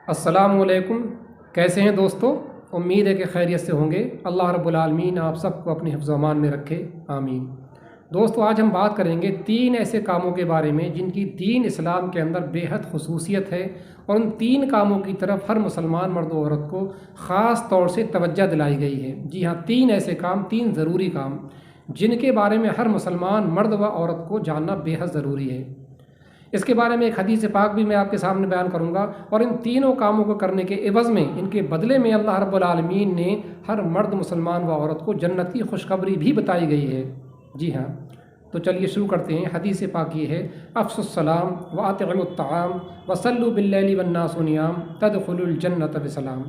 अस्सलामुअलैकुम। कैसे हैं दोस्तों? उम्मीद है कि खैरियत से होंगे। अल्लाह रब्बुल आलमीन आप सबको अपने हिफ्ज़ व अमान में रखे, आमीन। दोस्तों, आज हम बात करेंगे 3 ऐसे कामों के बारे में जिनकी दीन इस्लाम के अंदर बेहद खुसूसियत है, और उन 3 कामों की तरफ हर मुसलमान मर्द व औरत को ख़ास तौर से तवज्जो दिलाई गई है। जी हाँ, 3 ऐसे काम, 3 ज़रूरी काम जिनके बारे में हर मुसलमान मर्द व औरत को जानना बेहद ज़रूरी है। इसके बारे में एक हदीस पाक भी मैं आपके सामने बयान करूंगा, और इन तीनों कामों को करने के एवज़ में, इनके बदले में अल्लाह रब्बुल आलमीन ने हर मर्द मुसलमान व औरत को जन्नती खुशखबरी भी बताई गई है। जी हाँ, तो चलिए शुरू करते हैं। हदीस पाक ये है, अफ़्सुस सलाम व अतिमुत ताम व सल्लु बिल्लैलि वन्नासु नियाम तदखुलुल जन्नत बिसलाम।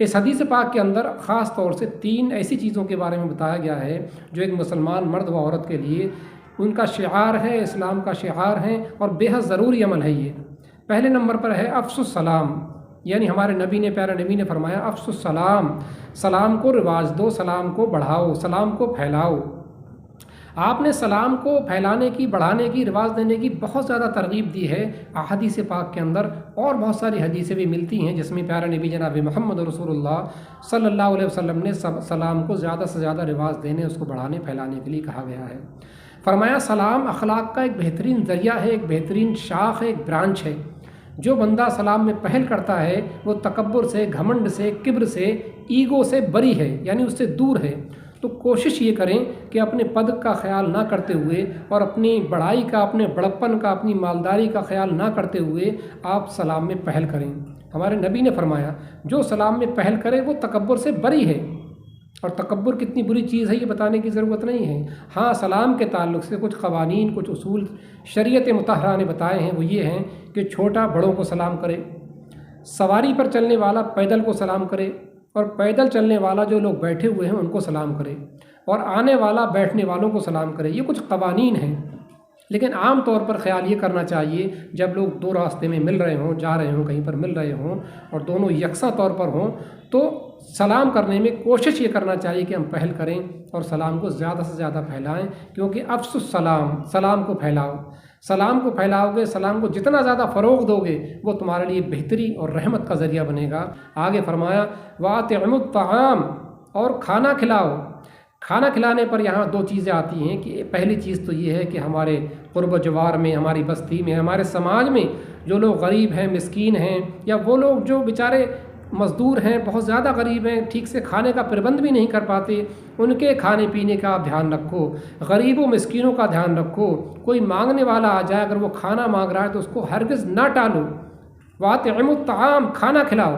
इस हदीस पाक के अंदर ख़ास तौर से 3 ऐसी चीज़ों के बारे में बताया गया है जो एक मुसलमान मर्द व औरत के लिए उनका शिआर है, इस्लाम का शिआर है, और बेहद ज़रूरी अमल है ये। पहले नंबर पर है अफ़्सुस सलाम, यानी हमारे नबी ने, प्यारे नबी ने फरमाया, अफ़्सुस सलाम, सलाम को रिवाज दो, सलाम को बढ़ाओ, सलाम को फैलाओ। आपने सलाम को फैलाने की, बढ़ाने की, रिवाज देने की बहुत ज़्यादा तरगीब दी है हदीस पाक के अंदर, और बहुत सारी हदीसें भी मिलती हैं जिसमें प्यारे नबी जनाब मोहम्मद रसूलुल्लाह सल्लल्लाहु अलैहि वसल्लम ने सलाम को ज़्यादा से ज़्यादा रिवाज देने, उसको बढ़ाने फैलाने के लिए कहा गया है। फरमाया, सलाम अखलाक का एक बेहतरीन ज़रिया है, एक बेहतरीन शाख है, एक ब्रांच है। जो बंदा सलाम में पहल करता है वो तकब्बुर से, घमंड से, किब्र से, ईगो से बरी है, यानी उससे दूर है। तो कोशिश ये करें कि अपने पद का ख्याल ना करते हुए, और अपनी बड़ाई का, अपने बड़प्पन का, अपनी मालदारी का ख्याल ना करते हुए आप सलाम में पहल करें। हमारे नबी ने फरमाया, जो सलाम में पहल करे वो तकब्बुर से बरी है। और तकब्बुर कितनी बुरी चीज़ है ये बताने की ज़रूरत नहीं है। हाँ, सलाम के ताल्लुक़ से कुछ क़वानीन, कुछ उसूल शरीयत मुतहरा ने बताए हैं। वो ये हैं कि छोटा बड़ों को सलाम करे, सवारी पर चलने वाला पैदल को सलाम करे, और पैदल चलने वाला जो लोग बैठे हुए हैं उनको सलाम करे, और आने वाला बैठने वालों को सलाम करे। ये कुछ क़वानीन हैं। लेकिन आम तौर पर ख्याल ये करना चाहिए, जब लोग 2 रास्ते में मिल रहे हों, जा रहे हों, कहीं पर मिल रहे हों, और दोनों यकसा तौर पर हों, तो सलाम करने में कोशिश ये करना चाहिए कि हम पहल करें और सलाम को ज़्यादा से ज़्यादा फैलाएं, क्योंकि अफ़्सुस सलाम, सलाम को फैलाओ। सलाम को फैलाओगे, सलाम को जितना ज़्यादा फ़रोग़ दोगे वो तुम्हारे लिए बेहतरी और रहमत का ज़रिया बनेगा। आगे फरमाया, वातिमुत ताम, और खाना खिलाओ। खाना खिलाने पर यहाँ 2 चीज़ें आती हैं कि पहली चीज़ तो ये है कि हमारे क़ुर्ब जवार में, हमारी बस्ती में, हमारे समाज में जो लोग गरीब हैं, मिस्कीन हैं, या वो लोग जो बेचारे मज़दूर हैं, बहुत ज़्यादा गरीब हैं, ठीक से खाने का प्रबंध भी नहीं कर पाते, उनके खाने पीने का आप ध्यान रखो। गरीबों मिस्कीनों का ध्यान रखो। कोई मांगने वाला आ जाए, अगर वो खाना मांग रहा है तो उसको हरगिज़ ना टालो। वातिमुत ताम, खाना खिलाओ।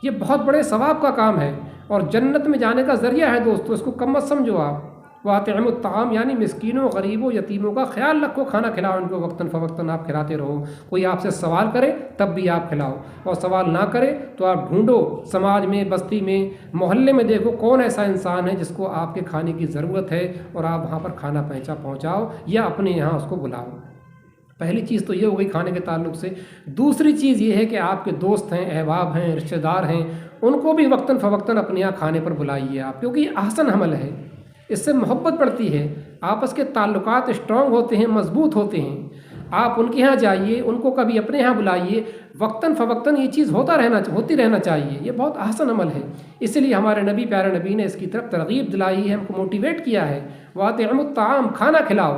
ये बहुत बड़े सवाब का काम है और जन्नत में जाने का ज़रिया है दोस्तों, इसको कम मत समझो आप। वातिमुत ताम यानी मिस्कीनों, गरीबों, यतीमों का ख्याल रखो, खाना खिलाओ इनको, वक्तन फ़वक्तन आप खिलाते रहो। कोई आपसे सवाल करे तब भी आप खिलाओ, और सवाल ना करे तो आप ढूंढो समाज में, बस्ती में, मोहल्ले में, देखो कौन ऐसा इंसान है जिसको आपके खाने की ज़रूरत है, और आप वहाँ पर खाना पहुँचाओ, या अपने यहाँ उसको बुलाओ। पहली चीज़ तो ये हो गई खाने के ताल्लुक़ से। दूसरी चीज़ ये है कि आपके दोस्त हैं, अहबाब हैं, रिश्तेदार हैं, उनको भी वक्तन फ़वक्तन अपने यहाँ खाने पर बुलाइए आप, क्योंकि ये आसन अमल है, इससे मोहब्बत बढ़ती है, आपस के ताल्लुकात स्ट्रॉन्ग होते हैं, मजबूत होते हैं। आप उनके यहाँ जाइए, उनको कभी अपने यहाँ बुलाइए, वक्तन फ़वक्तन ये चीज़ होती रहना चाहिए। ये बहुत आसन अमल है, इसलिए हमारे नबी, प्यारे नबी ने इसकी तरफ तरगीब दिलाई है, हमको मोटिवेट किया है। वातिमुत ताम, खाना खिलाओ।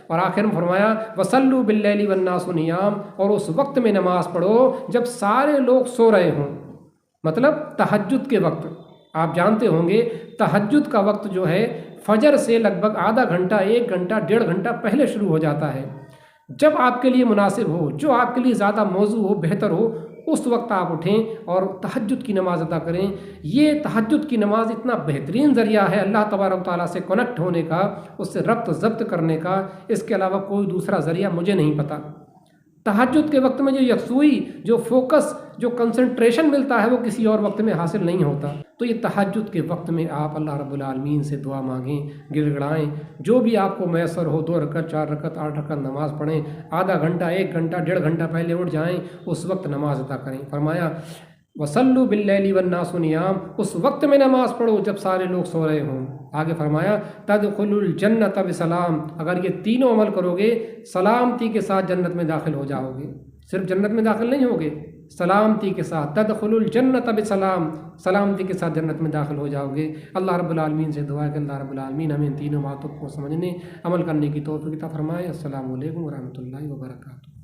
और आखिर में फरमाया, वसल्लु बिल्लैलि वन्नासु नियाम, और उस वक्त में नमाज़ पढ़ो जब सारे लोग सो रहे हों, मतलब तहज्जुद के वक्त। आप जानते होंगे तहज्जुद का वक्त जो है फजर से लगभग आधा घंटा, 1 घंटा, 1.5 घंटा पहले शुरू हो जाता है। जब आपके लिए मुनासिब हो, जो आपके लिए ज़्यादा मौजू हो, बेहतर हो, उस वक्त आप उठें और तहज्जुद की नमाज़ अदा करें। ये तहज्जुद की नमाज़ इतना बेहतरीन ज़रिया है अल्लाह तबारक तआला से कनेक्ट होने का, उससे रब्त ज़ब्त करने का। इसके अलावा कोई दूसरा ज़रिया मुझे नहीं पता। तहज्जुद के वक्त में जो यकसुई, जो फोकस, जो कंसंट्रेशन मिलता है वो किसी और वक्त में हासिल नहीं होता। तो ये तहज्जुद के वक्त में आप अल्लाह रब्बुल आलमीन से दुआ मांगें, गिड़गिड़ाएँ, जो भी आपको मैसर हो। 2 रकत, 4 रकत, 8 रकत नमाज़ पढ़ें, आधा घंटा, 1 घंटा, 1.5 घंटा पहले उठ जाएँ, उस वक्त नमाज अदा करें। फरमाया, वसल्लु बिल्लैलि वन्नासु नियाम, उस वक्त में नमाज़ पढ़ो जब सारे लोग सो रहे हों। आगे फरमाया, तदखुलुल जन्नत बिसलाम, अगर ये तीनों अमल करोगे सलामती के साथ जन्नत में दाखिल हो जाओगे। सिर्फ जन्नत में दाखिल नहीं होगे, سلامتی کے ساتھ، تدخل الجنت بسلام، سلامتی کے ساتھ جنت میں داخل ہو جاؤ گے۔ اللہ رب العالمین سے دعا ہے کہ اللہ رب العالمین ہمیں ان تینوں باتوں کو سمجھنے عمل کرنے کی توفیق عطا فرمائے۔ السلام علیکم ورحمۃ اللہ وبرکاتہ۔